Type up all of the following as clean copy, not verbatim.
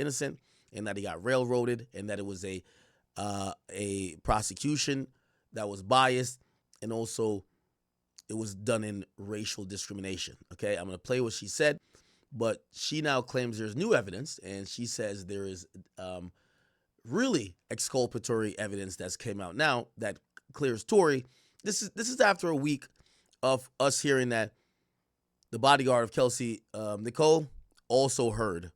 innocent and that he got railroaded and that it was a prosecution that was biased, and also it was done in racial discrimination. Okay, I'm going to play what she said, but she now claims there's new evidence, and she says there is really exculpatory evidence that's came out now that clears Tory. This is after a week of us hearing that the bodyguard of Kelsey, Nicole, also heard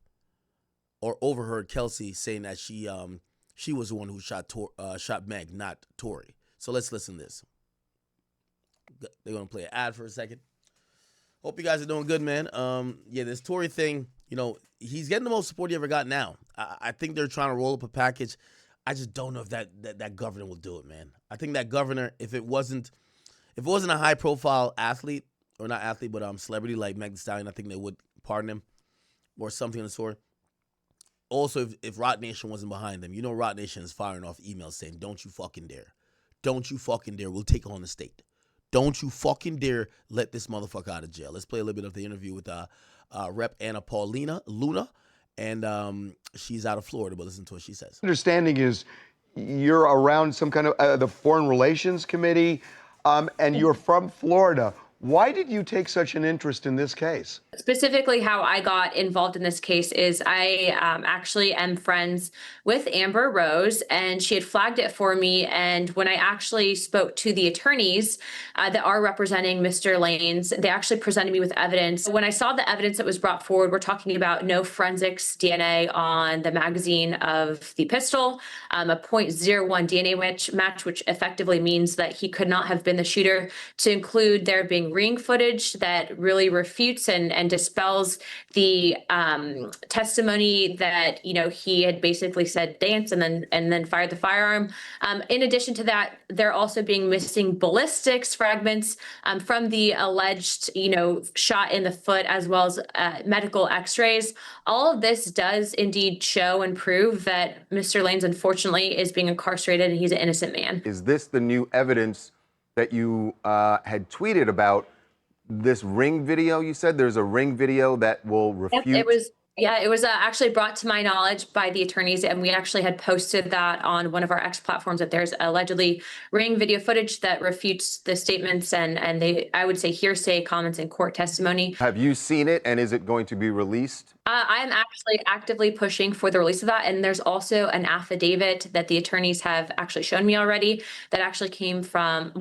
or overheard Kelsey saying that she was the one who shot Meg, not Tory. So let's listen to this. They're going to play an ad for a second. Hope you guys are doing good, man. Yeah, this Tory thing, you know, he's getting the most support he ever got now. I think they're trying to roll up a package. I just don't know if that governor will do it, man. I think that governor, if it wasn't a high profile athlete, or not athlete, but celebrity like Meg The Stallion, I think they would pardon him or something of the sort. Also, if Rot Nation wasn't behind them, you know Rot Nation is firing off emails saying, don't you fucking dare. Don't you fucking dare. We'll take on the state. Don't you fucking dare let this motherfucker out of jail. Let's play a little bit of the interview with Rep. Anna Paulina Luna, and she's out of Florida, but listen to what she says. Understanding is you're around some kind of the Foreign Relations Committee, and you're from Florida. Why did you take such an interest in this case? Specifically, how I got involved in this case is I actually am friends with Amber Rose, and she had flagged it for me. And when I actually spoke to the attorneys that are representing Mr. Lanez, they actually presented me with evidence. When I saw the evidence that was brought forward, we're talking about no forensics DNA on the magazine of the pistol, a 0.01 DNA match, which effectively means that he could not have been the shooter, to include there being ring footage that really refutes and dispels the testimony that, you know, he had basically said dance and then fired the firearm. In addition to that, there also being missing ballistics fragments from the alleged, you know, shot in the foot, as well as medical x-rays. All of this does indeed show and prove that Mr. Lanez, unfortunately, is being incarcerated and he's an innocent man. Is this the new evidence that you had tweeted about? This ring video, you said there's a ring video that will refute? It was actually brought to my knowledge by the attorneys, and we actually had posted that on one of our X platforms, that there's allegedly ring video footage that refutes the statements and they, I would say, hearsay comments in court testimony. Have you seen it, and is it going to be released? I'm actually actively pushing for the release of that, and there's also an affidavit that the attorneys have actually shown me already that actually came from,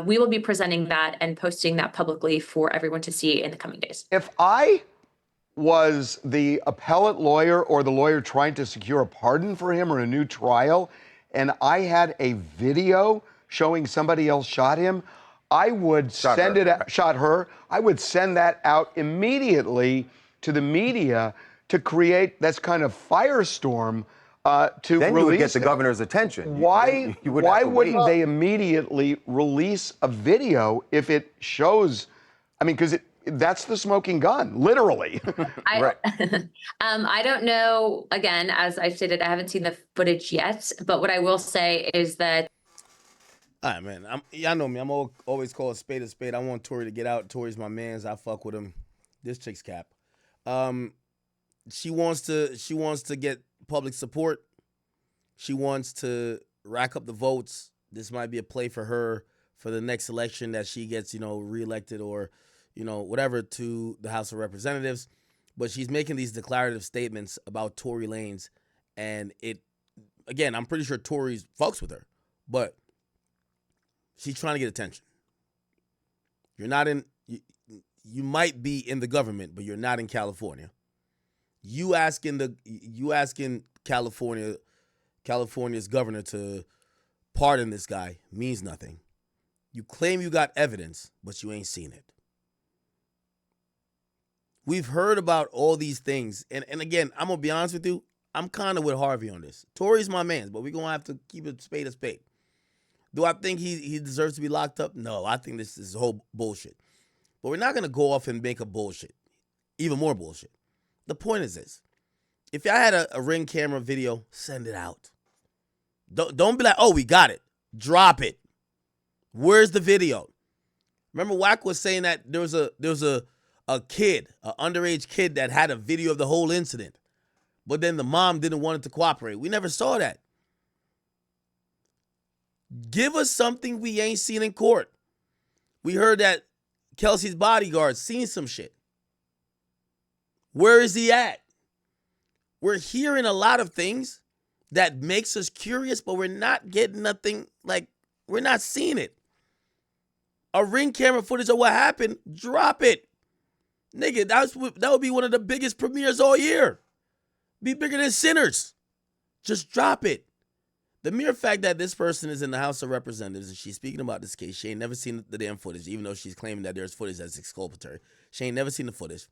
we will be presenting that and posting that publicly for everyone to see in the coming days. If I was the appellate lawyer or the lawyer trying to secure a pardon for him or a new trial, and I had a video showing somebody else shot him, I would shot her. I would send that out immediately to the media to create this kind of firestorm. Then you would get the governor's attention. Why wouldn't they immediately release a video if it shows? I mean, because that's the smoking gun, literally. Right. I don't know. Again, as I stated, I haven't seen the footage yet. But what I will say is that. All right, man. Y'all know me. I'm always call a spade a spade. I want Tory to get out. Tory's my man's. I fuck with him. This chick's cap. She wants to get public support. She wants to rack up the votes. This might be a play for her for the next election, that she gets, you know, reelected or, you know, whatever, to the House of Representatives. But she's making these declarative statements about Tory Lanez, and again, I'm pretty sure Tory fucks with her, but she's trying to get attention. You're not in. You might be in the government, but you're not in California. You asking California's governor to pardon this guy means nothing. You claim you got evidence, but you ain't seen it. We've heard about all these things, and again, I'm gonna be honest with you, I'm kind of with Harvey on this. Tory's my man, but we're gonna have to keep it spade a spade. Do I think he deserves to be locked up? No, I think this is whole bullshit. But we're not gonna go off and make a bullshit, even more bullshit. The point is this: if I had a Ring camera video, send it out. Don't be like, oh, we got it. Drop it. Where's the video? Remember, Wack was saying that there was a kid, an underage kid, that had a video of the whole incident. but then the mom didn't want it to cooperate. We never saw that. Give us something we ain't seen in court. We heard that Kelsey's bodyguard seen some shit. Where is he at? We're hearing a lot of things that makes us curious, but we're not getting nothing, like, we're not seeing it. A ring camera footage of what happened, drop it. Nigga, that would be one of the biggest premieres all year. Be bigger than Sinners. Just drop it. The mere fact that this person is in the House of Representatives and she's speaking about this case, she ain't never seen the damn footage, even though she's claiming that there's footage that's exculpatory. She ain't never seen the footage.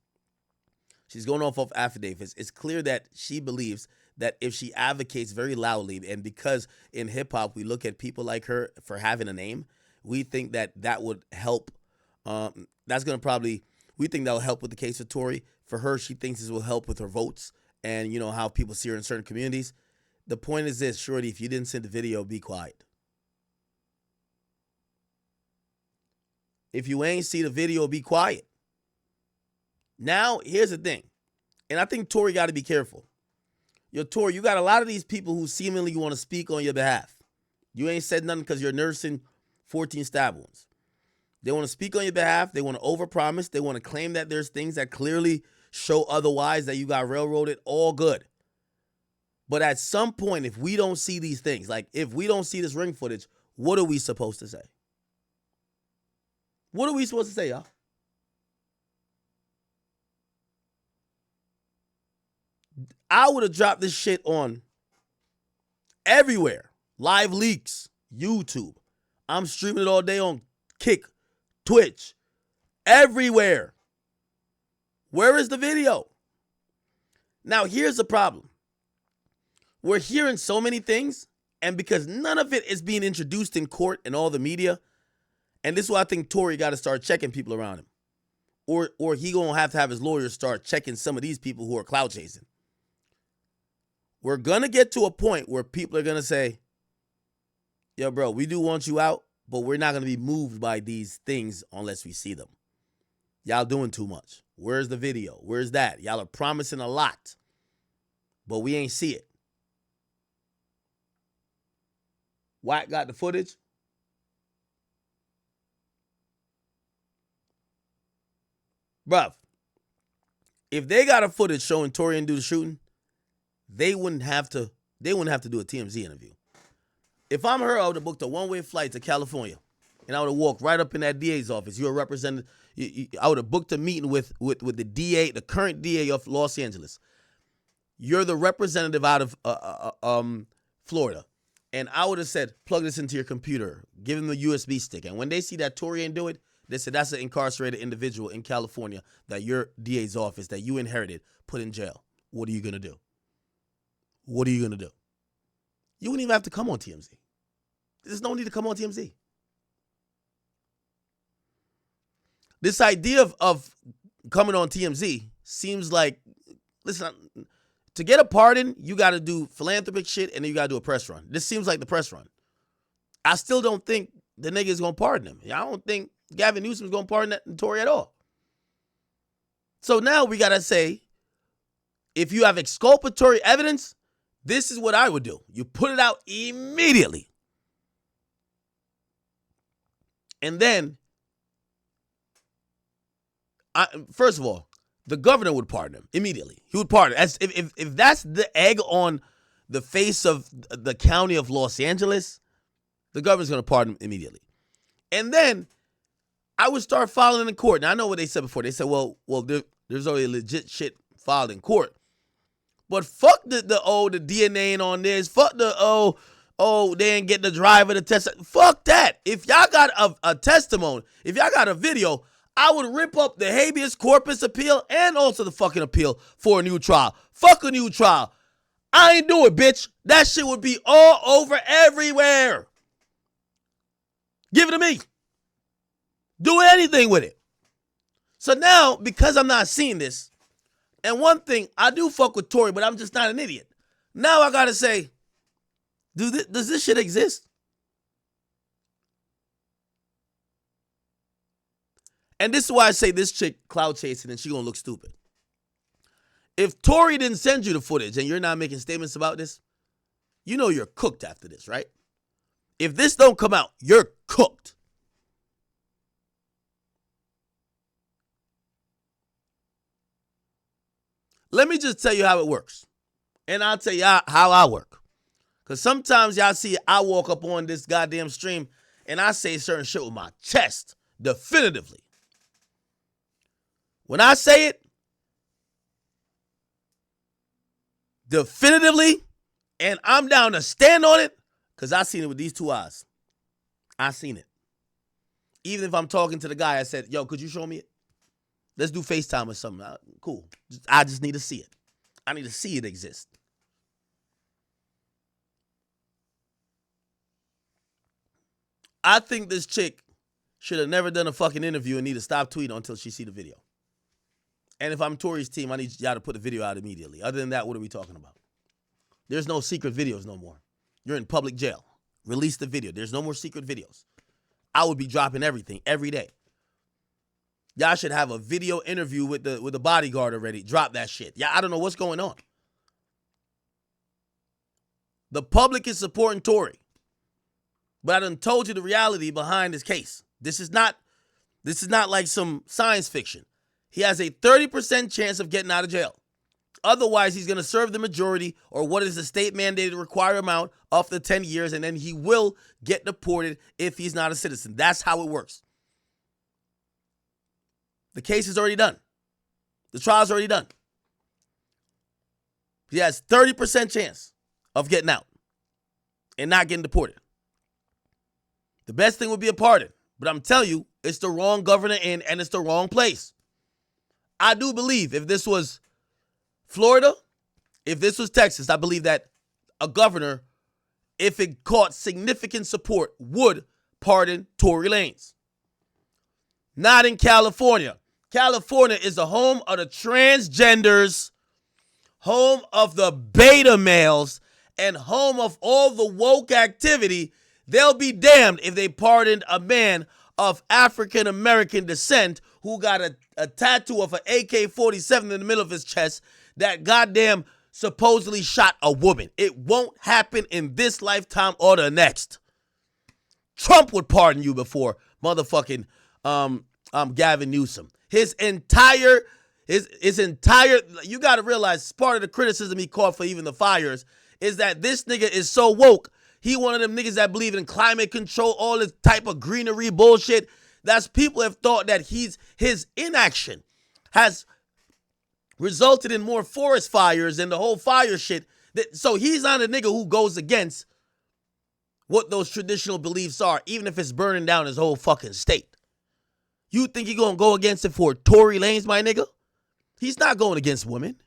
She's going off of affidavits. It's clear that she believes that if she advocates very loudly, and because in hip-hop we look at people like her for having a name, we think that that would help. That's going to probably, we think that will help with the case of Tory. For her, she thinks this will help with her votes and, you know, how people see her in certain communities. The point is this, Shorty, if you didn't send the video, be quiet. If you ain't see the video, be quiet. Now, here's the thing. And I think Tory got to be careful. Yo, Tory, you got a lot of these people who seemingly want to speak on your behalf. You ain't said nothing because you're nursing 14 stab wounds. They want to speak on your behalf. They want to overpromise. They want to claim that there's things that clearly show otherwise, that you got railroaded. All good. But at some point, if we don't see these things, like if we don't see this ring footage, what are we supposed to say? What are we supposed to say, y'all? I would have dropped this shit on everywhere. Live leaks, YouTube. I'm streaming it all day on Kick, Twitch, everywhere. Where is the video? Now, here's the problem. We're hearing so many things, and because none of it is being introduced in court and all the media, and this is why I think Tory got to start checking people around him. Or he going to have his lawyers start checking some of these people who are clout chasing. We're going to get to a point where people are going to say, yo, bro, we do want you out, but we're not going to be moved by these things unless we see them. Y'all doing too much. Where's the video? Where's that? Y'all are promising a lot, but we ain't see it. White got the footage. Bruv, if they got a footage showing Tory do the shooting, they wouldn't have to do a TMZ interview. If I'm her, I would have booked a one-way flight to California, and I would have walked right up in that DA's office. You're a representative. I would have booked a meeting with the DA, the current DA of Los Angeles. You're the representative out of Florida. And I would have said, plug this into your computer, give him the USB stick. And when they see that Tory ain't do it, they said that's an incarcerated individual in California that your DA's office that you inherited put in jail. What are you going to do? What are you going to do? You wouldn't even have to come on TMZ. There's no need to come on TMZ. This idea of coming on TMZ seems like, listen, to get a pardon, you got to do philanthropic shit and then you got to do a press run. This seems like the press run. I still don't think the nigga is going to pardon him. I don't think Gavin Newsom is going to pardon that Tory at all. So now we got to say, if you have exculpatory evidence, this is what I would do. You put it out immediately. And then, first of all, the governor would pardon him immediately. He would pardon. As if that's the egg on the face of the county of Los Angeles, the governor's going to pardon him immediately. And then I would start filing in court. Now, I know what they said before. They said, well, there's already legit shit filed in court. But fuck the DNA on this. Fuck they ain't get the driver to test. Fuck that. If y'all got a testimony, if y'all got a video, I would rip up the habeas corpus appeal and also the fucking appeal for a new trial. Fuck a new trial. I ain't do it, bitch. That shit would be all over everywhere. Give it to me. Do anything with it. So now, because I'm not seeing this, and one thing, I do fuck with Tory, but I'm just not an idiot. Now I gotta say, does this shit exist? And this is why I say this chick cloud chasing and she gonna look stupid. If Tory didn't send you the footage and you're not making statements about this, you know you're cooked after this, right? If this don't come out, you're cooked. Let me just tell you how it works. And I'll tell you how I work. Because sometimes y'all see I walk up on this goddamn stream and I say certain shit with my chest, definitively. When I say it, definitively, and I'm down to stand on it, because I seen it with these two eyes. I seen it. Even if I'm talking to the guy, I said, yo, could you show me it? Let's do FaceTime or something. Cool. I just need to see it. I need to see it exist. I think this chick should have never done a fucking interview and need to stop tweeting until she see the video. And if I'm Tory's team, I need y'all to put the video out immediately. Other than that, what are we talking about? There's no secret videos no more. You're in public jail. Release the video. There's no more secret videos. I would be dropping everything every day. Y'all should have a video interview with the bodyguard already. Drop that shit. Yeah, I don't know what's going on. The public is supporting Tory. But I done told you the reality behind this case. This is not like some science fiction. He has a 30% chance of getting out of jail. Otherwise, he's going to serve the majority or what is the state mandated required amount of the 10 years, and then he will get deported if he's not a citizen. That's how it works. The case is already done. The trial's already done. He has 30% chance of getting out and not getting deported. The best thing would be a pardon. But I'm telling you, it's the wrong governor and it's the wrong place. I do believe if this was Florida, if this was Texas, I believe that a governor, if it caught significant support, would pardon Tory Lanez. Not in California. California is the home of the transgenders, home of the beta males, and home of all the woke activity. They'll be damned if they pardoned a man of African-American descent who got a tattoo of an AK-47 in the middle of his chest that goddamn supposedly shot a woman. It won't happen in this lifetime or the next. Trump would pardon you before motherfucking Gavin Newsom. His entire, you got to realize part of the criticism he caught for even the fires is that this nigga is so woke. He one of them niggas that believe in climate control, all this type of greenery bullshit. That's people have thought that his inaction has resulted in more forest fires and the whole fire shit. So he's not a nigga who goes against what those traditional beliefs are, even if it's burning down his whole fucking state. You think he gonna go against it for Tory Lanez, my nigga? He's not going against women.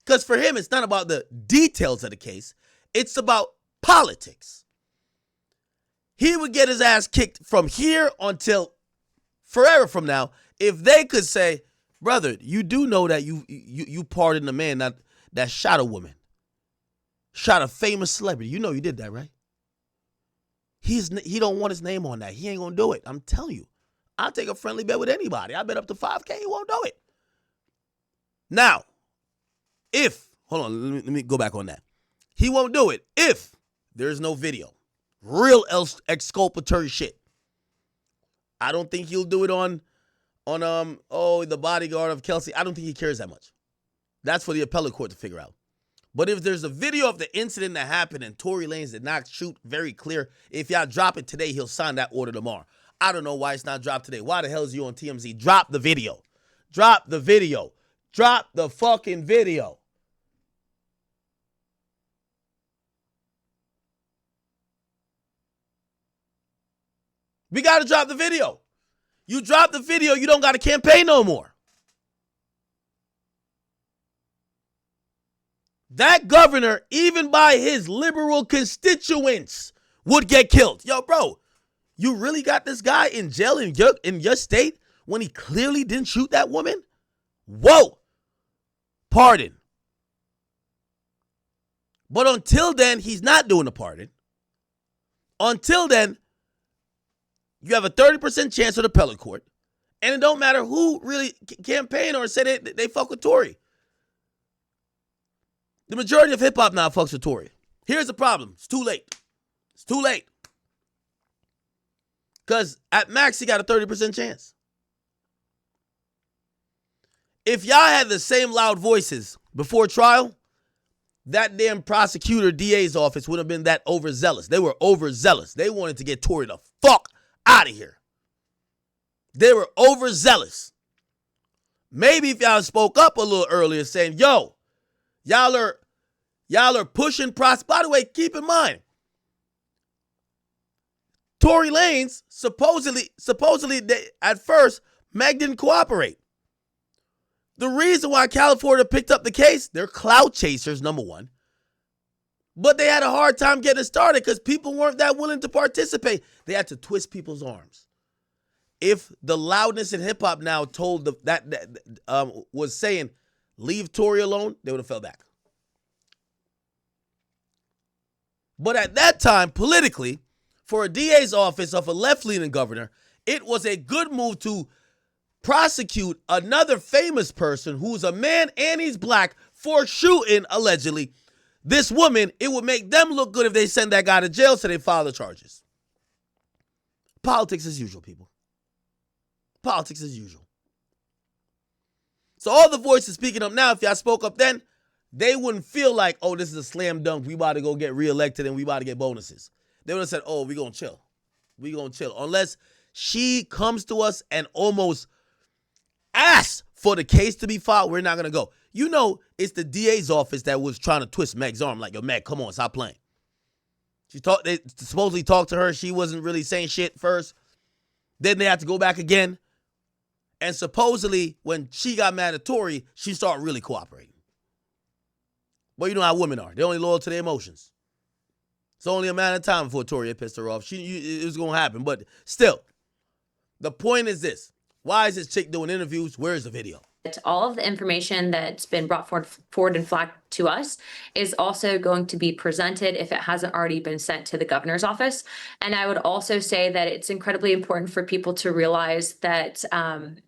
Because for him, it's not about the details of the case. It's about politics. He would get his ass kicked from here until forever from now if they could say, brother, you do know that you pardoned a man that shot a woman, shot a famous celebrity. You know you did that, right? He don't want his name on that. He ain't gonna do it. I'm telling you. I'll take a friendly bet with anybody. I bet up to 5K, he won't do it. Now, hold on, let me go back on that. He won't do it if there's no video. Real exculpatory shit. I don't think he'll do it on the bodyguard of Kelsey. I don't think he cares that much. That's for the appellate court to figure out. But if there's a video of the incident that happened and Tory Lanez did not shoot very clear, if y'all drop it today, he'll sign that order tomorrow. I don't know why it's not dropped today. Why the hell is you on TMZ? Drop the video. Drop the video. Drop the fucking video. We got to drop the video. You drop the video, you don't got to campaign no more. That governor, even by his liberal constituents, would get killed. Yo, bro, you really got this guy in jail in your state when he clearly didn't shoot that woman? Whoa. Pardon. But until then, he's not doing a pardon. Until then, you have a 30% chance of the appellate court. And it don't matter who really campaign or say they fuck with Tory. The majority of hip hop now fucks with Tory. Here's the problem. It's too late. It's too late. Because at max, he got a 30% chance. If y'all had the same loud voices before trial, that damn prosecutor DA's office would have been that overzealous. They were overzealous. They wanted to get Tory the fuck out of here. They were overzealous. Maybe if y'all spoke up a little earlier saying, yo, y'all are pushing By the way, keep in mind, Tory Lanez supposedly at first, Meg didn't cooperate. The reason why California picked up the case, they're clout chasers, number one. But they had a hard time getting it started because people weren't that willing to participate. They had to twist people's arms. If the loudness in hip hop now told was saying, leave Tory alone, they would have fell back. But at that time, politically, for a DA's office of a left-leaning governor, it was a good move to prosecute another famous person who's a man and he's black for shooting, allegedly, this woman. It would make them look good if they send that guy to jail so they file the charges. Politics as usual, people. Politics as usual. So all the voices speaking up now, if y'all spoke up then, they wouldn't feel like, oh, this is a slam dunk. We about to go get reelected and we about to get bonuses. They would have said, oh, we gonna chill. We gonna chill. Unless she comes to us and almost asks for the case to be filed, we're not gonna go. You know, it's the DA's office that was trying to twist Meg's arm. Like, yo, Meg, come on, stop playing. They supposedly talked to her. She wasn't really saying shit first. Then they had to go back again. And supposedly, when she got mad at Tory, she started really cooperating. But you know how women are. They're only loyal to their emotions. It's only a matter of time before Tory had pissed her off. It was going to happen. But still, the point is this. Why is this chick doing interviews? Where's the video? All of the information that's been brought forward and flagged to us is also going to be presented if it hasn't already been sent to the governor's office. And I would also say that it's incredibly important for people to realize that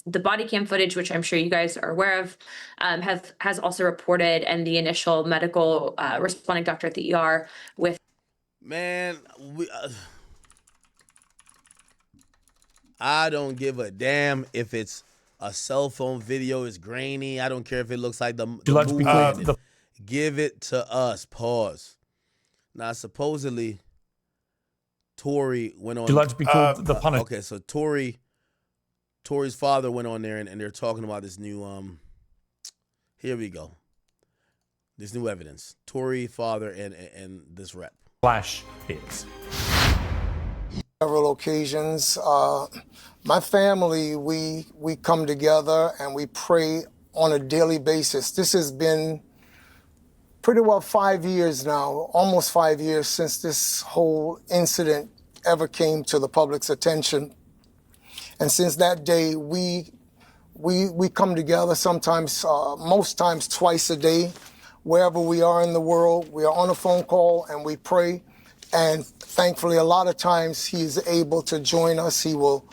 the body cam footage, which I'm sure you guys are aware of, has also reported, and the initial medical responding doctor at the ER with. Man, I don't give a damn if it's a cell phone video is grainy. I don't care if it looks like the movie. Give it to us. Pause. Now, supposedly, Tory went on. Would you like to be called the Punisher? Okay, so Tory's father went on there, and they're talking about this new. Here we go. This new evidence. Tory father and this rep. Flash hits. Several occasions. My family, we come together and we pray on a daily basis. This has been pretty well 5 years now, almost 5 years since this whole incident ever came to the public's attention. And since that day, we come together sometimes, most times twice a day, wherever we are in the world. We are on a phone call and we pray. And thankfully, a lot of times he is able to join us. He will,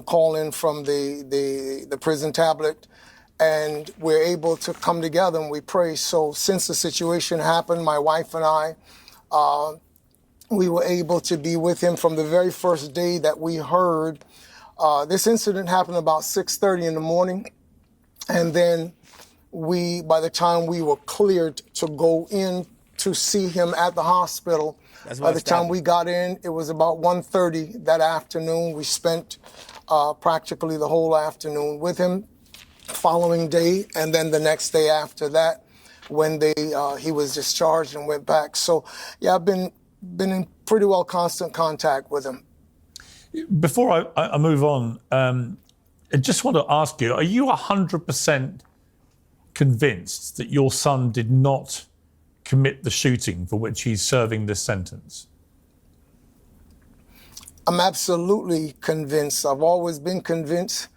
call in from the prison tablet, and we're able to come together and we pray. So since the situation happened, my wife and I, we were able to be with him from the very first day that we heard. This incident happened about 6:30 in the morning, and then by the time we were cleared to go in to see him at the hospital, by the time we got in, it was about 1:30 that afternoon. We spent practically the whole afternoon with him, following day, and then the next day after that, when he was discharged and went back. So, yeah, I've been in pretty well constant contact with him. Before I move on, I just want to ask you, are you 100% convinced that your son did not commit the shooting for which he's serving this sentence? I'm absolutely convinced. I've always been convinced.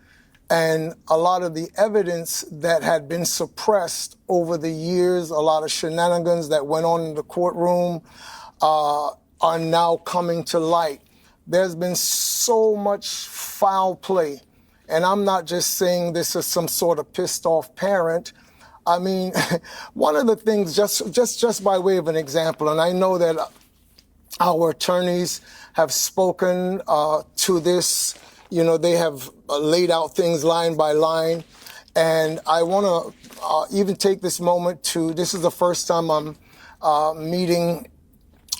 And a lot of the evidence that had been suppressed over the years, a lot of shenanigans that went on in the courtroom, are now coming to light. There's been so much foul play. And I'm not just saying this as some sort of pissed off parent. I mean, one of the things, just by way of an example, and I know that our attorneys have spoken to this. You know, they have laid out things line by line. And I want to even take this moment this is the first time I'm meeting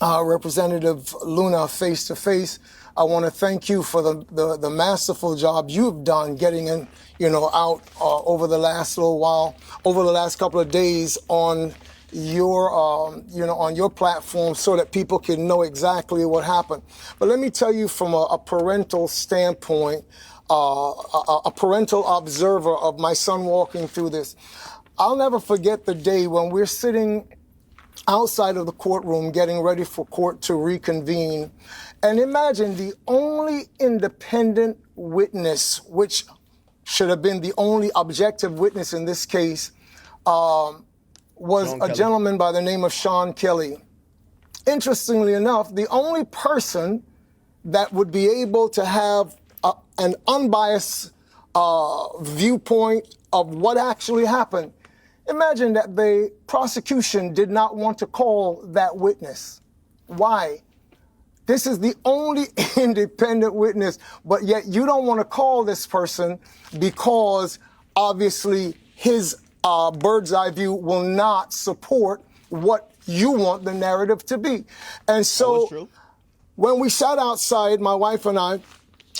Representative Luna face to face. I want to thank you for the masterful job you've done getting out over the last little while, over the last couple of days on your, on your platform so that people can know exactly what happened. But let me tell you from a parental standpoint, a parental observer of my son walking through this. I'll never forget the day when we're sitting outside of the courtroom getting ready for court to reconvene. And imagine the only independent witness, which should have been the only objective witness in this case, was a gentleman by the name of Sean Kelly. Interestingly enough, the only person that would be able to have an unbiased viewpoint of what actually happened. Imagine that the prosecution did not want to call that witness. Why? This is the only independent witness, but yet you don't want to call this person because obviously his bird's eye view will not support what you want the narrative to be. And so when we sat outside, my wife and I,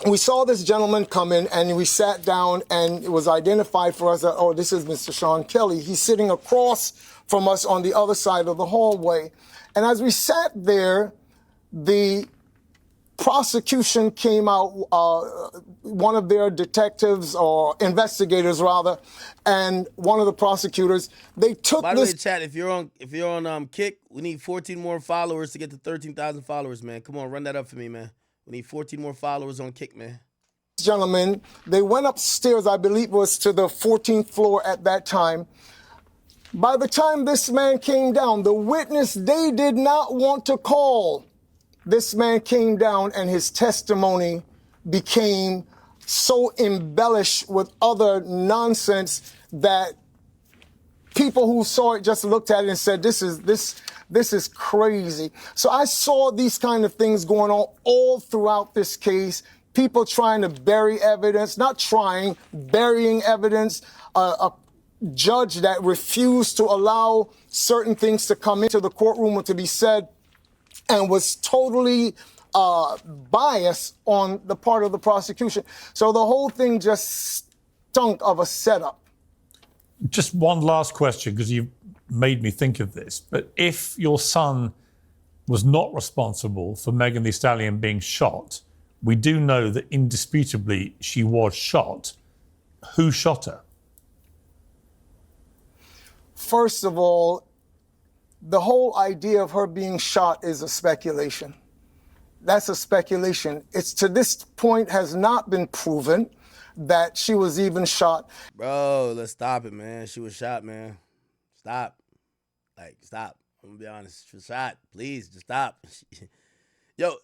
we saw this gentleman come in and we sat down and it was identified for us that, oh, this is Mr. Sean Kelly. He's sitting across from us on the other side of the hallway. And as we sat there, the prosecution came out, one of their detectives or investigators rather, and one of the prosecutors, they took By the way, chat, if you're on Kick, we need 14 more followers to get to 13,000 followers, man. Come on, run that up for me, man. We need 14 more followers on Kick, man. Gentlemen, they went upstairs, I believe it was to the 14th floor at that time. By the time this man came down, the witness they did not want to call, this man came down and his testimony became so embellished with other nonsense that people who saw it just looked at it and said, this is crazy. So I saw these kind of things going on all throughout this case. People trying to bury evidence, not trying, burying evidence. A judge that refused to allow certain things to come into the courtroom or to be said and was totally biased on the part of the prosecution. So the whole thing just stunk of a setup. Just one last question, because you've made me think of this. But if your son was not responsible for Meg The Stallion being shot, we do know that indisputably she was shot. Who shot her? First of all, the whole idea of her being shot is a speculation. That's a speculation. It's to this point has not been proven that she was even shot. Bro, let's stop it, man. She was shot, man. Stop. Stop. I'm gonna be honest. She was shot. Please, just stop. Yo,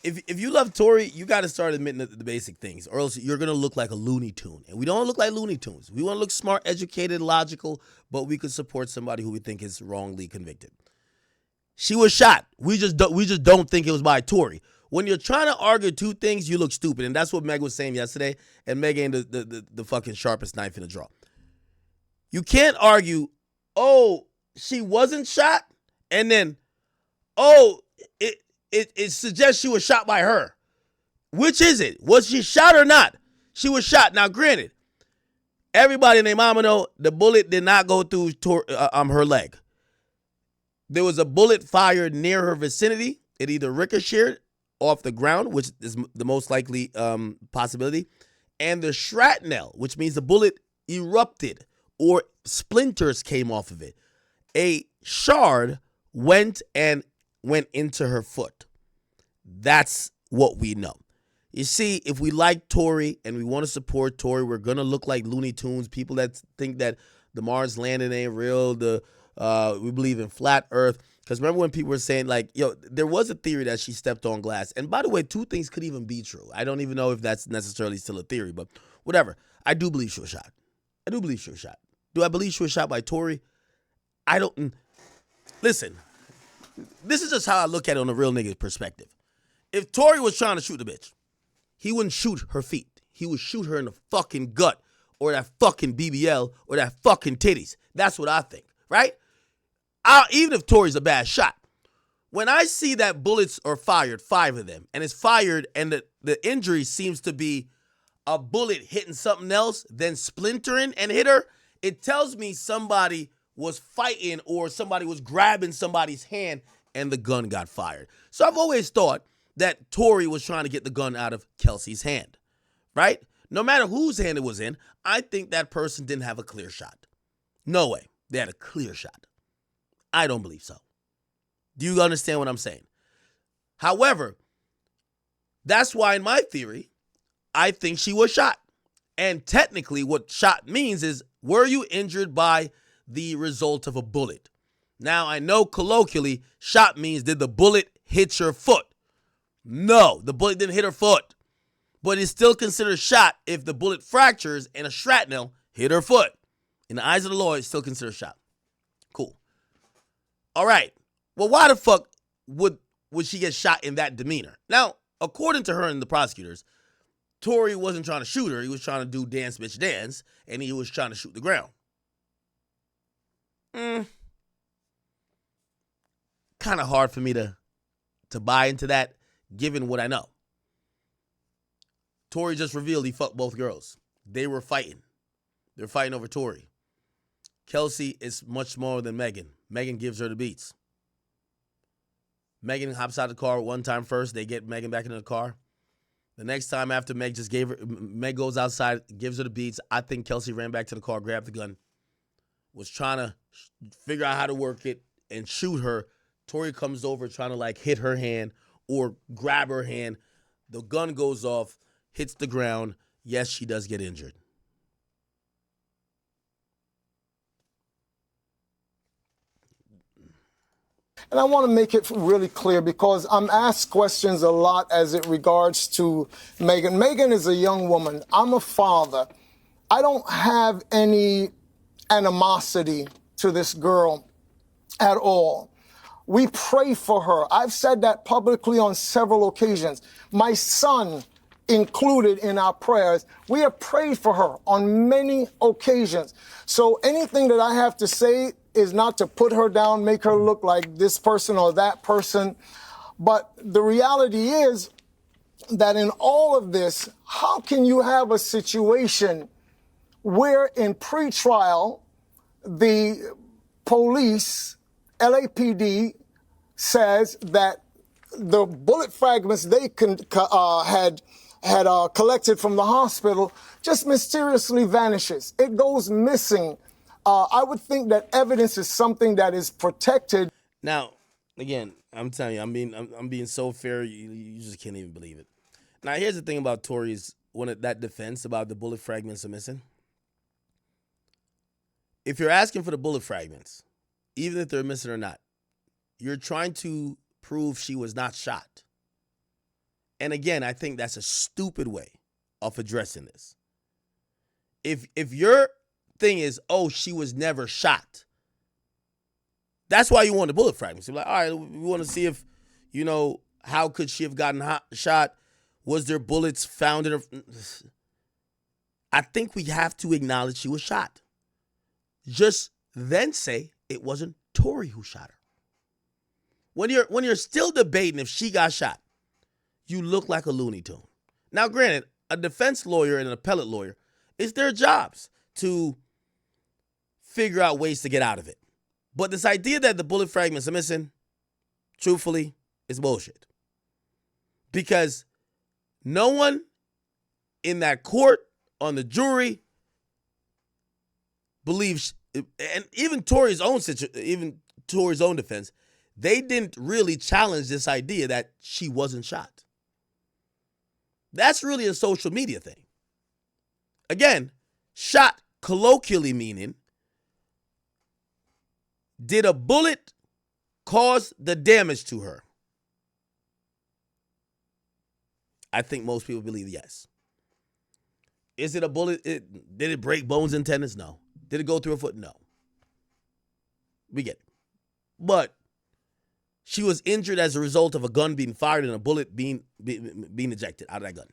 if you love Tory, you got to start admitting the basic things, or else you're gonna look like a Looney Tune. And we don't look like Looney Tunes. We want to look smart, educated, logical, but we could support somebody who we think is wrongly convicted. She was shot. We just don't think it was by Tory. When you're trying to argue two things, you look stupid, and that's what Meg was saying yesterday. And Meg ain't the fucking sharpest knife in the drawer. You can't argue, oh, she wasn't shot, and then, oh, it suggests she was shot by her. Which is it? Was she shot or not? She was shot. Now, granted, everybody named Mama know the bullet did not go through her leg. There was a bullet fired near her vicinity. It either ricocheted off the ground, which is the most likely possibility, and the shrapnel, which means the bullet erupted or splinters came off of it. A shard went into her foot. That's what we know. You see, if we like Tory and we want to support Tory, we're going to look like Looney Tunes, people that think that the Mars landing ain't real, we believe in flat earth. Because remember when people were saying, like, yo, there was a theory that she stepped on glass. And by the way, two things could even be true. I don't even know if that's necessarily still a theory, but whatever. I do believe she was shot. Do I believe she was shot by Tory? I don't. Listen, this is just how I look at it on a real nigga perspective. If Tory was trying to shoot the bitch, he wouldn't shoot her feet. He would shoot her in the fucking gut or that fucking BBL or that fucking titties. That's what I think, right? Even if Tory's a bad shot. When I see that bullets are fired, 5 of them, and it's fired and the injury seems to be a bullet hitting something else, then splintering and hit her, it tells me somebody was fighting or somebody was grabbing somebody's hand and the gun got fired. So I've always thought that Tory was trying to get the gun out of Kelsey's hand, right? No matter whose hand it was in, I think that person didn't have a clear shot. No way. They had a clear shot. I don't believe so. Do you understand what I'm saying? However, that's why in my theory, I think she was shot. And technically what shot means is, were you injured by the result of a bullet? Now, I know colloquially, shot means did the bullet hit your foot? No, the bullet didn't hit her foot. But it's still considered shot if the bullet fractures and a shrapnel hit her foot. In the eyes of the law, it's still considered shot. Cool. All right. Well, why the fuck would she get shot in that demeanor? Now, according to her and the prosecutors, Tory wasn't trying to shoot her. He was trying to do dance, bitch, dance, and he was trying to shoot the ground. Kind of hard for me to buy into that, given what I know. Tory just revealed he fucked both girls. They were fighting. They're fighting over Tory. Kelsey is much more than Megan. Megan gives her the beats. Megan hops out of the car one time first. They get Megan back into the car. The next time after Meg goes outside, gives her the beats. I think Kelsey ran back to the car, grabbed the gun, was trying to figure out how to work it and shoot her. Tory comes over trying to like hit her hand or grab her hand. The gun goes off, hits the ground. Yes, she does get injured. And I want to make it really clear because I'm asked questions a lot as it regards to Megan. Megan is a young woman. I'm a father. I don't have any animosity to this girl at all. We pray for her. I've said that publicly on several occasions. My son included in our prayers. We have prayed for her on many occasions. So anything that I have to say is not to put her down, make her look like this person or that person. But the reality is that in all of this, how can you have a situation where in pretrial, the police, LAPD, says that the bullet fragments they had collected from the hospital just mysteriously vanishes. It goes missing. I would think that evidence is something that is protected. Now, again, I'm telling you, I'm being so fair, you just can't even believe it. Now, here's the thing about Tory's that defense about the bullet fragments are missing. If you're asking for the bullet fragments, even if they're missing or not, you're trying to prove she was not shot. And again, I think that's a stupid way of addressing this. If your thing is, oh, she was never shot, that's why you want the bullet fragments. You're like, all right, we want to see if, how could she have gotten shot? Was there bullets found in her? I think we have to acknowledge she was shot. Just then say it wasn't Tory who shot her. When you're still debating if she got shot, you look like a Looney Tune. Now, granted, a defense lawyer and an appellate lawyer, it's their jobs to figure out ways to get out of it. But this idea that the bullet fragments are missing, truthfully, is bullshit. Because no one in that court, on the jury, believes, and even Tory's own defense, they didn't really challenge this idea that she wasn't shot. That's really a social media thing. Again, shot colloquially meaning, did a bullet cause the damage to her? I think most people believe yes. Is it a bullet? Did it break bones and tendons? No. Did it go through her foot? No. We get it. But she was injured as a result of a gun being fired and a bullet being ejected out of that gun.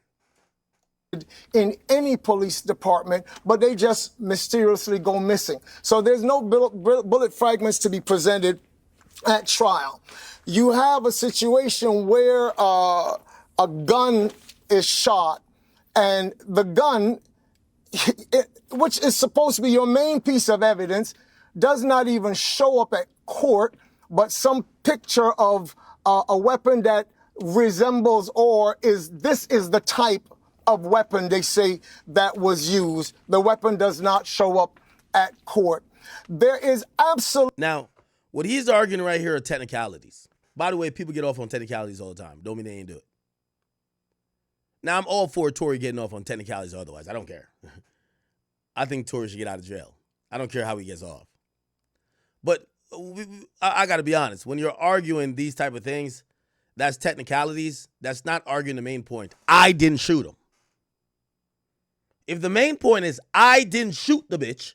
In any police department, but they just mysteriously go missing. So there's no bullet fragments to be presented at trial. You have a situation where a gun is shot, and the gun, which is supposed to be your main piece of evidence, does not even show up at court, but some picture of a weapon that resembles or is the type of weapon they say that was used. The weapon does not show up at court. There is absolutely... Now, what he's arguing right here are technicalities. By the way, people get off on technicalities all the time. Don't mean they ain't do it. Now, I'm all for Tory getting off on technicalities or otherwise. I don't care. I think Tory should get out of jail. I don't care how he gets off. But I got to be honest. When you're arguing these type of things, that's technicalities. That's not arguing the main point. I didn't shoot him. If the main point is I didn't shoot the bitch,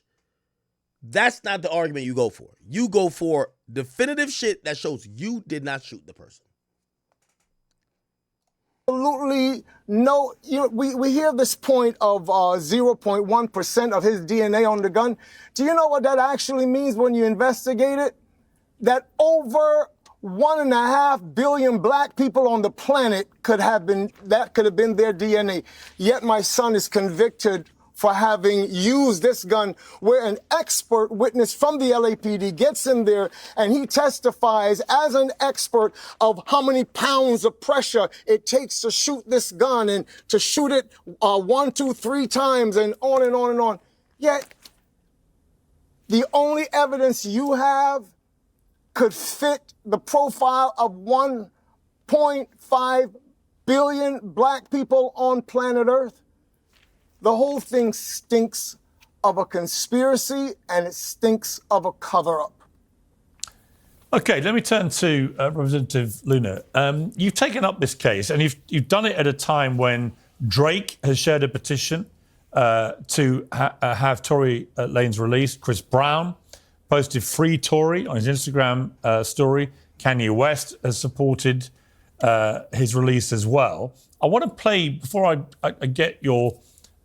that's not the argument you go for. You go for definitive shit that shows you did not shoot the person. Absolutely no. We hear this point of 0.1% of his DNA on the gun. Do you know what that actually means when you investigate it? That over 1.5 billion black people on the planet could have been their DNA. Yet my son is convicted for having used this gun, where an expert witness from the LAPD gets in there and he testifies as an expert of how many pounds of pressure it takes to shoot this gun and to shoot it 1, 2, 3 times and on and on and on. Yet the only evidence you have could fit the profile of 1.5 billion black people on planet Earth. The whole thing stinks of a conspiracy, and it stinks of a cover-up. Okay, let me turn to Representative Luna. You've taken up this case, and you've done it at a time when Drake has shared a petition to have Tory Lanez released. Chris Brown posted "Free Tory" on his Instagram story. Kanye West has supported his release as well. I want to play, before I get your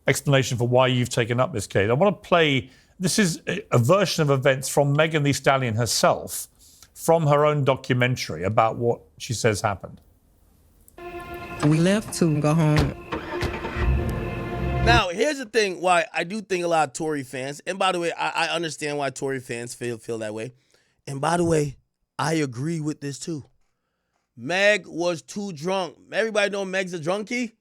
explanation for why you've taken up this case, I want to play, this is a version of events from Meg The Stallion herself, from her own documentary about what she says happened. We left to go home. Now, here's the thing why I do think a lot of Tory fans, and by the way, I understand why Tory fans feel that way. And by the way, I agree with this too. Meg was too drunk. Everybody know Meg's a drunkie?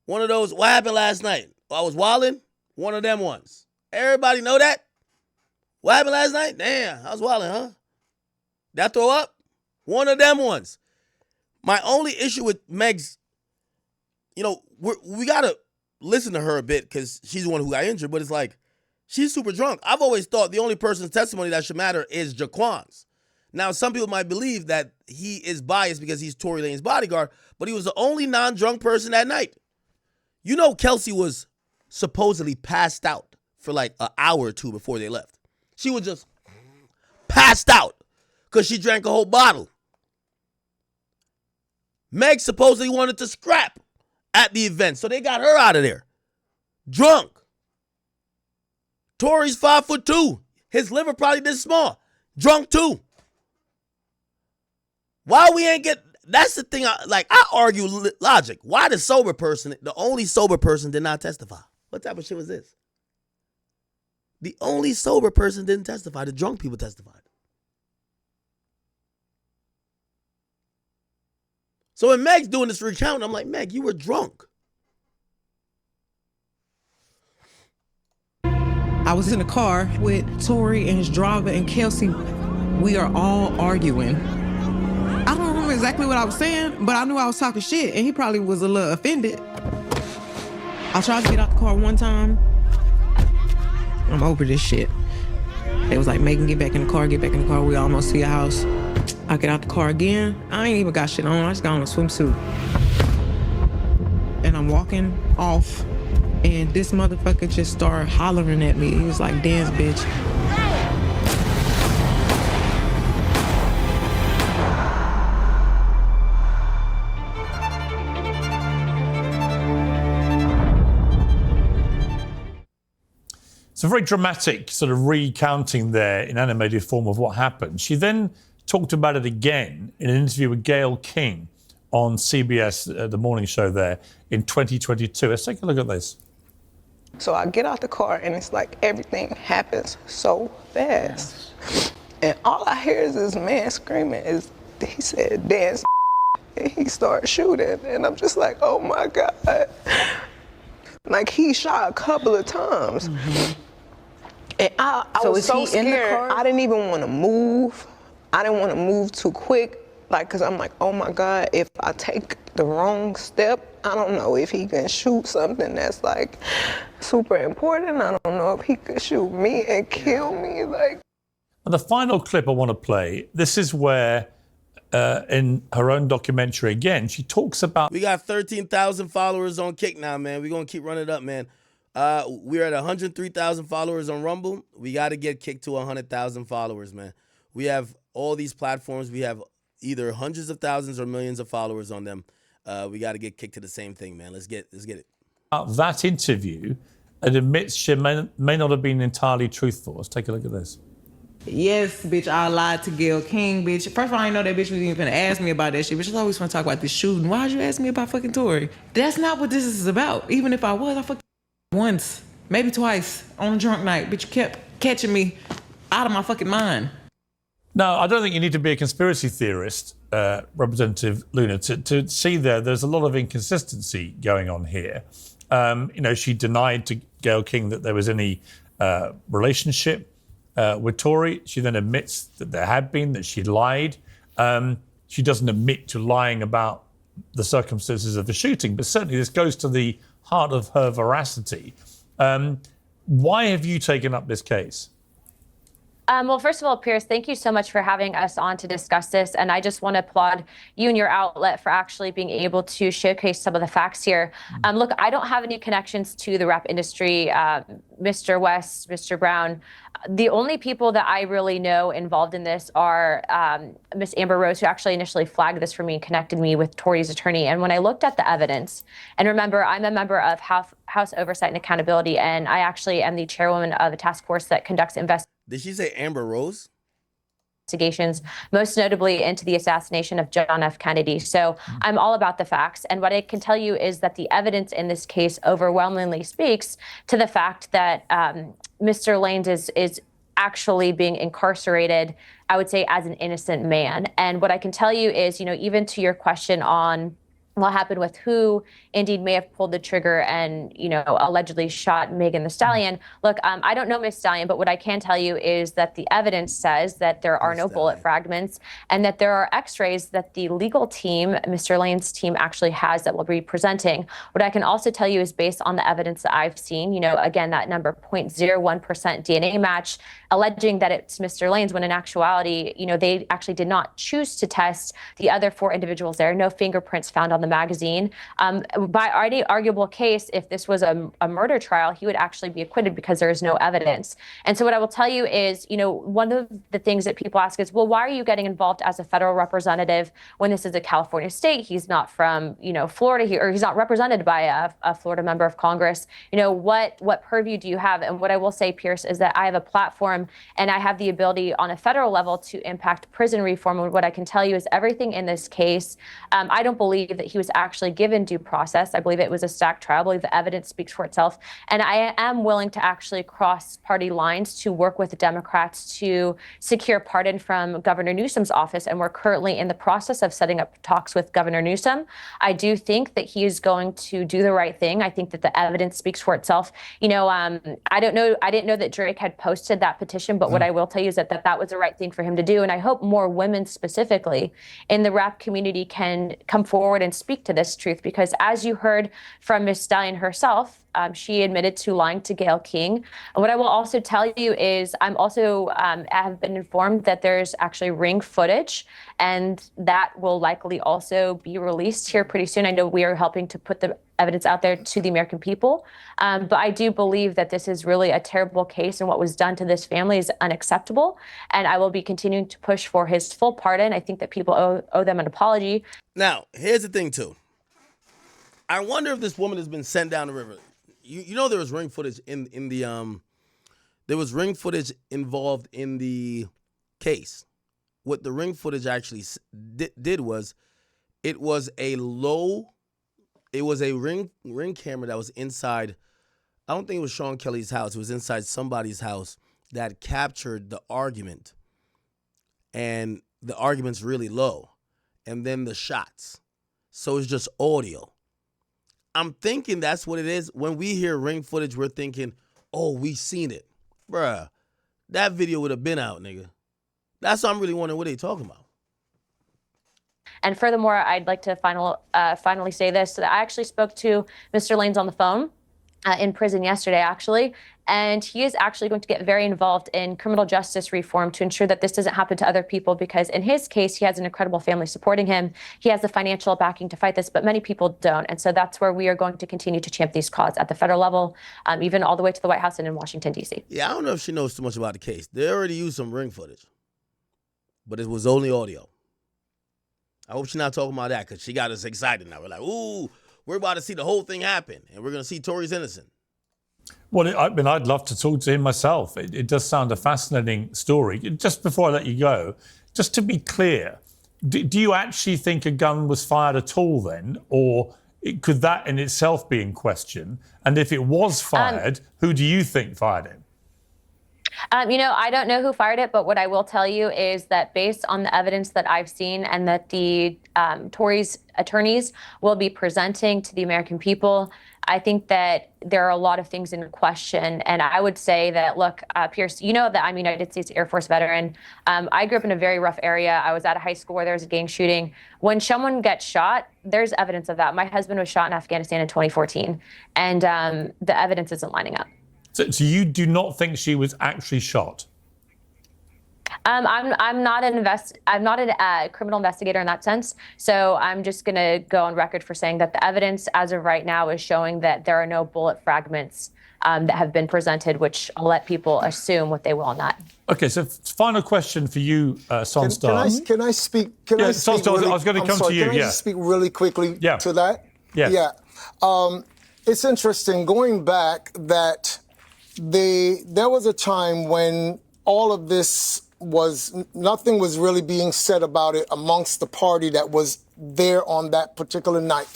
One of those, what happened last night? I was wilding? One of them ones. Everybody know that? What happened last night? Damn, I was wilding, huh? Did I throw up? One of them ones. My only issue with Meg's, we got to listen to her a bit because she's the one who got injured, but it's like, she's super drunk. I've always thought the only person's testimony that should matter is Jaquan's. Now, some people might believe that he is biased because he's Tory Lanez's bodyguard, but he was the only non-drunk person that night. You know, Kelsey was supposedly passed out for like an hour or two before they left. She was just passed out because she drank a whole bottle. Meg supposedly wanted to scrap at the event, so they got her out of there. Drunk. Tory's 5'2". His liver probably this small. Drunk too. Why we ain't get... That's the thing. I argue logic. Why the only sober person did not testify? What type of shit was this? The only sober person didn't testify. The drunk people testified. So when Meg's doing this recount, I'm like, Meg, you were drunk. I was in the car with Tory and his driver and Kelsey. We are all arguing. I don't remember exactly what I was saying, but I knew I was talking shit, and he probably was a little offended. I tried to get out the car one time. I'm over this shit. They was like, Megan, get back in the car, get back in the car. We almost to your house. I get out the car again. I ain't even got shit on. I just got on a swimsuit. And I'm walking off And this motherfucker just started hollering at me. He was like, dance, bitch. It's a very dramatic sort of recounting there in animated form of what happened. She then talked about it again in an interview with Gayle King on CBS, the morning show there, in 2022. Let's take a look at this. So I get out the car and it's like everything happens so fast. And all I hear is this man screaming, he said, dance, and he started shooting. And I'm just like, oh my God. Like he shot a couple of times. And I was so scared. I didn't even want to move. I didn't want to move too quick. Like, cause I'm like, oh my God, if I take the wrong step, I don't know if he can shoot something that's like super important. I don't know if he could shoot me and kill me. Like. And the final clip I want to play, this is where in her own documentary, again, she talks about... We got 13,000 followers on Kick now, man. We're going to keep running it up, man. We're at 103,000 followers on Rumble. We got to get Kick to 100,000 followers, man. We have all these platforms. We have either hundreds of thousands or millions of followers on them. We got to get Kick to the same thing, man. Let's get it. That interview, it admits she may not have been entirely truthful. Let's take a look at this. Yes, bitch, I lied to Gayle King, bitch. First of all, I didn't know that bitch was even gonna ask me about that shit. Bitch, I always want to talk about this shooting. Why'd you ask me about fucking Tory? That's not what this is about. Even if I was, I fucking once, maybe twice on a drunk night. Bitch, you kept catching me out of my fucking mind. No, I don't think you need to be a conspiracy theorist, Representative Luna, to see there's a lot of inconsistency going on here. She denied to Gayle King that there was any relationship with Tory. She then admits that there had been, that she lied. She doesn't admit to lying about the circumstances of the shooting, but certainly this goes to the heart of her veracity. Why have you taken up this case? Well, first of all, Pierce, thank you so much for having us on to discuss this. And I just want to applaud you and your outlet for actually being able to showcase some of the facts here. Look, I don't have any connections to the rap industry, Mr. West, Mr. Brown. The only people that I really know involved in this are Miss Amber Rose, who actually initially flagged this for me and connected me with Tory's attorney. And when I looked at the evidence, and remember, I'm a member of House Oversight and Accountability, and I actually am the chairwoman of a task force that conducts investigations. Did she say Amber Rose? Investigations, most notably into the assassination of John F. Kennedy. So I'm all about the facts. And what I can tell you is that the evidence in this case overwhelmingly speaks to the fact that Mr. Lanez is actually being incarcerated, I would say, as an innocent man. And what I can tell you is, even to your question on what happened with who indeed may have pulled the trigger and, allegedly shot Meg The Stallion. Look, I don't know Miss Stallion, but what I can tell you is that the evidence says that there are no bullet fragments and that there are x-rays that the legal team, Mr. Lane's team, actually has that we'll be presenting. What I can also tell you is based on the evidence that I've seen, again, that number 0.01% DNA match, alleging that it's Mr. Lane's, when in actuality, they actually did not choose to test the other 4 individuals there. No fingerprints found on the magazine. By any arguable case, if this was a murder trial, he would actually be acquitted because there is no evidence. And so what I will tell you is, one of the things that people ask is, well, why are you getting involved as a federal representative when this is a California state? He's not from, Florida here, or he's not represented by a Florida member of Congress. What purview do you have? And what I will say, Pierce, is that I have a platform and I have the ability on a federal level to impact prison reform. And what I can tell you is everything in this case, I don't believe that he was actually given due process. I believe it was a stacked trial. I believe the evidence speaks for itself. And I am willing to actually cross party lines to work with the Democrats to secure pardon from Governor Newsom's office. And we're currently in the process of setting up talks with Governor Newsom. I do think that he is going to do the right thing. I think that the evidence speaks for itself. I didn't know that Drake had posted that petition, but what I will tell you is that was the right thing for him to do. And I hope more women specifically in the rap community can come forward and speak to this truth, because as you heard from Ms. Stallion herself, she admitted to lying to Gayle King. And what I will also tell you is I'm also have been informed that there's actually ring footage, and that will likely also be released here pretty soon. I know we are helping to put the evidence out there to the American people. But I do believe that this is really a terrible case, and what was done to this family is unacceptable. And I will be continuing to push for his full pardon. I think that people owe them an apology. Now, here's the thing, too. I wonder if this woman has been sent down the river. You know there was ring footage in the there was ring footage involved in the case. What the ring footage actually did was it was a ring camera that was inside. I don't think it was Sean Kelly's house. It was inside somebody's house that captured the argument. And the argument's really low. And then the shots. So it's just audio. I'm thinking that's what it is. When we hear ring footage, we're thinking, oh, we seen it. Bruh, that video would have been out, nigga. That's what I'm really wondering what they talking about. And furthermore, I'd like to finally say this. So I actually spoke to Mr. Lanez on the phone in prison yesterday, actually. And he is actually going to get very involved in criminal justice reform to ensure that this doesn't happen to other people, because in his case, he has an incredible family supporting him. He has the financial backing to fight this, but many people don't. And so that's where we are going to continue to champion these causes at the federal level, even all the way to the White House and in Washington, D.C. Yeah, I don't know if she knows too much about the case. They already used some ring footage, but it was only audio. I hope she's not talking about that, because she got us excited now. We're like, ooh, we're about to see the whole thing happen, and we're going to see Tory's innocent. Well, I'd love to talk to him myself. It does sound a fascinating story. Just before I let you go, just to be clear, do you actually think a gun was fired at all then? Or could that in itself be in question? And if it was fired, who do you think fired it? I don't know who fired it, but what I will tell you is that based on the evidence that I've seen and that the Tory's attorneys will be presenting to the American people, I think that there are a lot of things in question. And I would say that, look, Pierce, you know that I'm a United States Air Force veteran. I grew up in a very rough area. I was at a high school where there was a gang shooting. When someone gets shot, there's evidence of that. My husband was shot in Afghanistan in 2014, and the evidence isn't lining up. So you do not think she was actually shot? I'm not a criminal investigator in that sense. So I'm just going to go on record for saying that the evidence as of right now is showing that there are no bullet fragments that have been presented, which I'll let people assume what they will not. Okay, so final question for you, Sonstar. Can I speak? Sonstar, I was going to come to you. Can I just speak really quickly to that? Yes. Yeah. It's interesting going back that there was a time when all of this nothing was really being said about it amongst the party that was there on that particular night.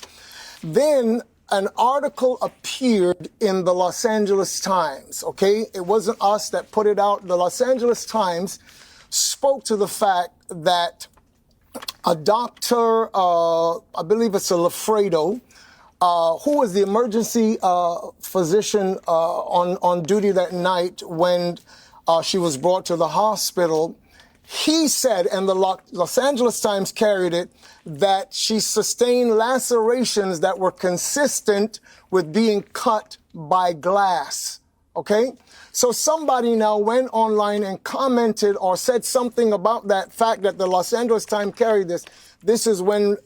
Then an article appeared in the Los Angeles Times, okay? It wasn't us that put it out. The Los Angeles Times spoke to the fact that a doctor, I believe it's a Lafredo, who was the emergency physician on duty that night when she was brought to the hospital. He said, and the Los Angeles Times carried it, that she sustained lacerations that were consistent with being cut by glass. Okay? So somebody now went online and commented or said something about that fact that the Los Angeles Times carried this. This is when,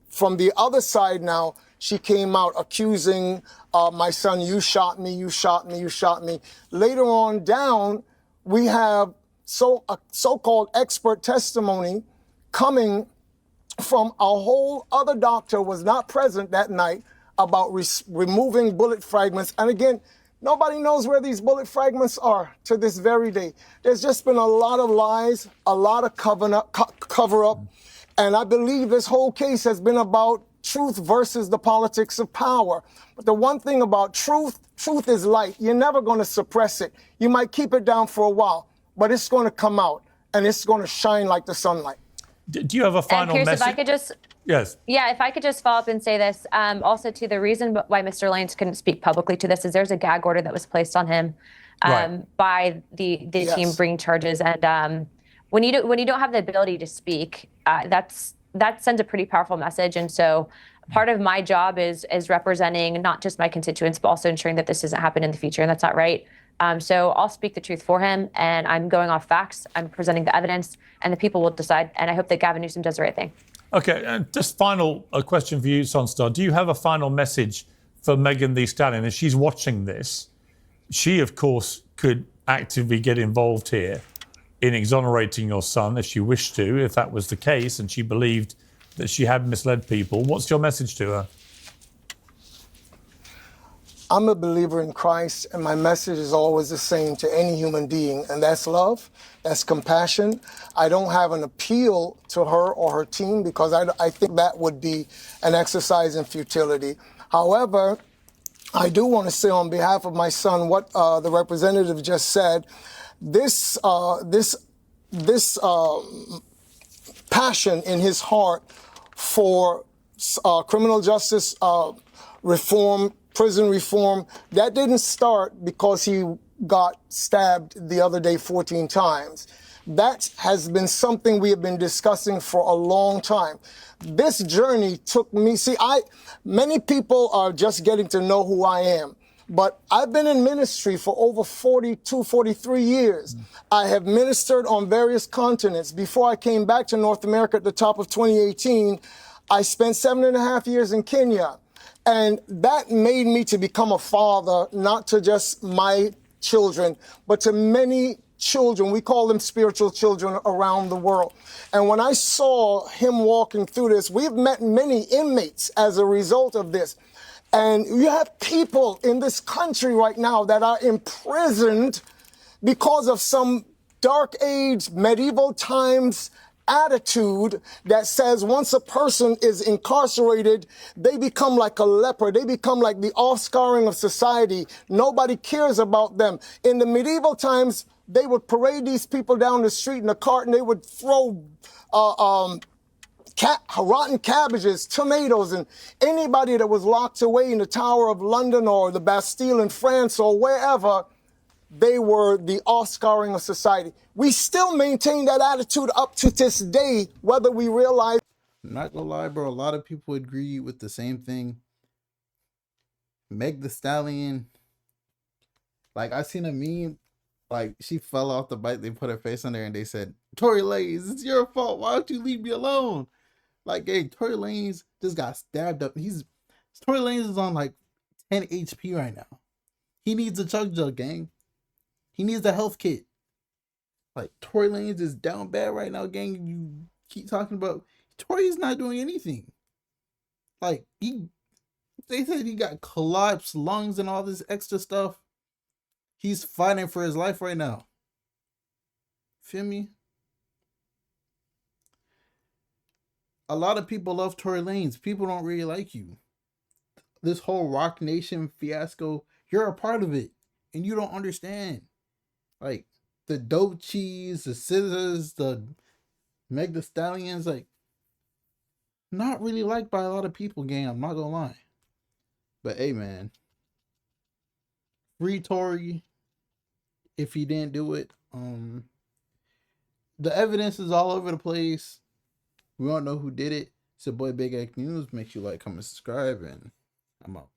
from the other side now, she came out accusing my son, you shot me, you shot me, you shot me. Later on down, we have so-called expert testimony coming from a whole other doctor was not present that night about removing bullet fragments. And again, nobody knows where these bullet fragments are to this very day. There's just been a lot of lies, a lot of cover-up. And I believe this whole case has been about truth versus the politics of power. But the one thing about truth is light. You're never going to suppress it. You might keep it down for a while, but it's going to come out and it's going to shine like the sunlight. Do you have a final Pierce, message? If I could just, yes. Yeah, if I could just follow up and say this, also to the reason why Mr. Lanez couldn't speak publicly to this is there's a gag order that was placed on him by the team bringing charges. And when you don't have the ability to speak, that's that sends a pretty powerful message. And so part of my job is representing not just my constituents, but also ensuring that this doesn't happen in the future. And that's not right. So I'll speak the truth for him, and I'm going off facts. I'm presenting the evidence, and the people will decide. And I hope that Gavin Newsom does the right thing. Okay, and just final question for you, Sonstar. Do you have a final message for Megan The Stallion? If she's watching this, she, of course, could actively get involved here in exonerating your son if she wished to, if that was the case, and she believed that she had misled people. What's your message to her? I'm a believer in Christ, and my message is always the same to any human being, and that's love, that's compassion. I don't have an appeal to her or her team because I think that would be an exercise in futility. However, I do want to say on behalf of my son what the representative just said. This passion in his heart for criminal justice reform, prison reform, that didn't start because he got stabbed the other day 14 times. That has been something we have been discussing for a long time. This journey took me, many people are just getting to know who I am, but I've been in ministry for over 42, 43 years. I have ministered on various continents. Before I came back to North America at the top of 2018, I spent 7.5 years in Kenya. And that made me to become a father, not to just my children, but to many children. We call them spiritual children around the world. And when I saw him walking through this, we've met many inmates as a result of this. And you have people in this country right now that are imprisoned because of some dark age, medieval times attitude that says once a person is incarcerated, they become like a leper. They become like the offscouring of society. Nobody cares about them. In the medieval times, they would parade these people down the street in a cart, and they would throw rotten cabbages, tomatoes, and anybody that was locked away in the Tower of London or the Bastille in France or wherever, they were the offscouring of society. We still maintain that attitude up to this day, whether we realize. I'm not gonna lie, bro. A lot of people agree with the same thing. Meg The Stallion, like I seen a meme, like she fell off the bike. They put her face on there and they said, "Tory Lanez, it's your fault. Why don't you leave me alone?" Like, hey, Tory Lanez just got stabbed up. Tory Lanez is on like 10 HP right now. He needs a chug jug, gang. He needs a health kit. Like, Tory Lanez is down bad right now, gang. You keep talking about Tory's not doing anything. Like, they said he got collapsed lungs and all this extra stuff. He's fighting for his life right now. Feel me? A lot of people love Tory Lanez. People don't really like you. This whole Rock Nation fiasco, you're a part of it. And you don't understand. Like, the dope cheese, the scissors, the Meg The Stallions, like, not really liked by a lot of people, gang. I'm not gonna lie. But hey, man, free Tory if he didn't do it. The evidence is all over the place. We don't know who did it. It's your boy Big Egg News. Make sure you like, comment, subscribe, and I'm out.